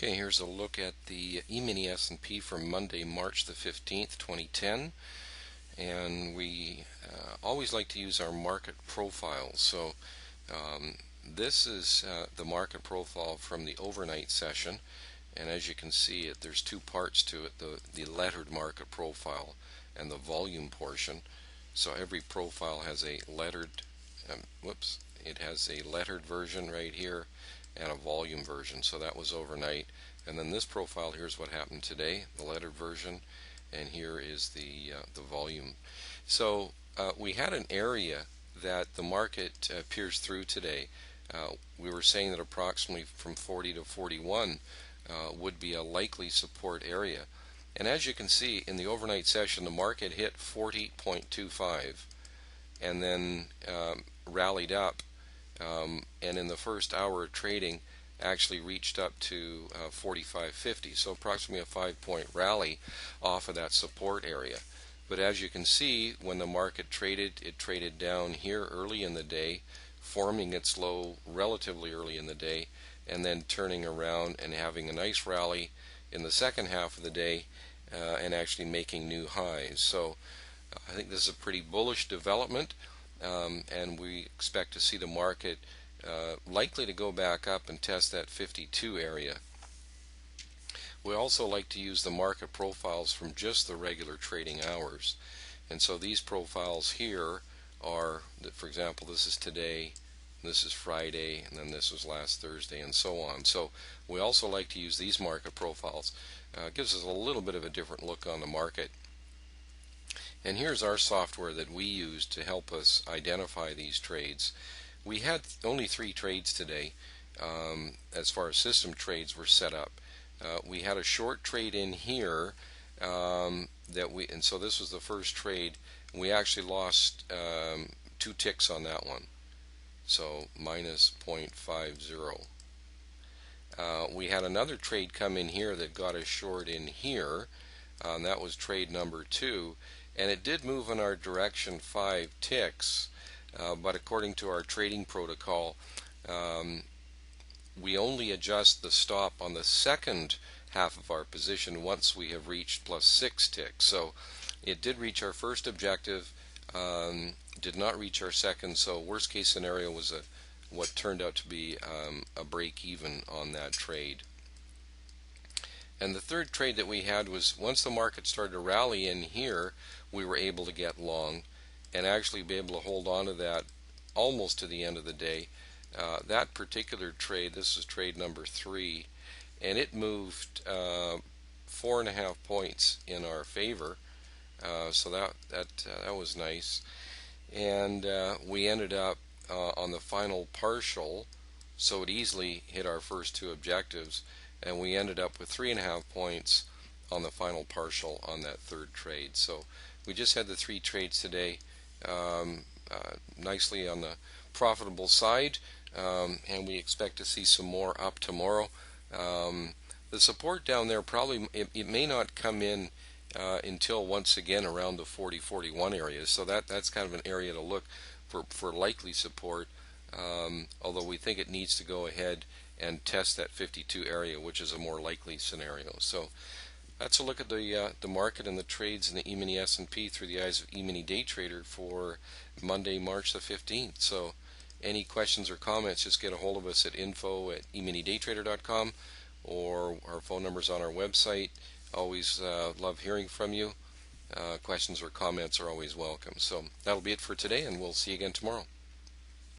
Okay, here's a look at the E-mini S&P for Monday, March the 15th, 2010. And we always like to use our market profile. So this is the market profile from the overnight session. And as you can see, there's two parts to it, the lettered market profile and the volume portion. So every profile has a lettered, it has a lettered version right here and a volume version. So that was overnight. And then this profile, here's what happened today, the lettered version, and here is the volume. So we had an area that the market pierced through today. We were saying that approximately from 40 to 41 would be a likely support area. And as you can see, in the overnight session, the market hit 40.25 and then rallied up, and in the first hour of trading actually reached up to 45.50, so approximately a 5-point rally off of that support area. But as you can see, when the market traded, it traded down here early in the day, forming its low relatively early in the day, and then turning around and having a nice rally in the second half of the day, and actually making new highs. So I think this is a pretty bullish development, and we expect to see the market likely to go back up and test that 52 area. We also like to use the market profiles from just the regular trading hours. And so these profiles here are, for example, this is today, this is Friday, and then this was last Thursday, and so on. So we also like to use these market profiles. It gives us a little bit of a different look on the market. And here's our software that we use to help us identify these trades. We had only 3 trades today as far as system trades were set up. We had a short trade in here and so this was the first trade. We actually lost 2 ticks on that one, so minus 0.50. We had another trade come in here that got us short in here, and that was trade number 2, and it did move in our direction 5 ticks. But according to our trading protocol, we only adjust the stop on the second half of our position once we have reached plus 6 ticks. So it did reach our first objective, did not reach our second, so worst case scenario was what turned out to be a break even on that trade. And the third trade that we had was once the market started to rally in here, we were able to get long and actually be able to hold on to that almost to the end of the day. That particular trade, this is trade number 3, and it moved 4.5 points in our favor, so that was nice. And we ended up on the final partial, so it easily hit our first 2 objectives, and we ended up with 3.5 points on the final partial on that third trade. So we just had the 3 trades today, nicely on the profitable side, and we expect to see some more up tomorrow. The support down there probably it may not come in until once again around the 40-41 area, so that's kind of an area to look for likely support, although we think it needs to go ahead and test that 52 area, which is a more likely scenario. So that's a look at the market and the trades in the E-mini S&P through the eyes of E-mini Day Trader for Monday, March the 15th. So any questions or comments, just get a hold of us at info@eminidaytrader.com, or our phone number's on our website. Always love hearing from you. Questions or comments are always welcome. So that'll be it for today, and we'll see you again tomorrow.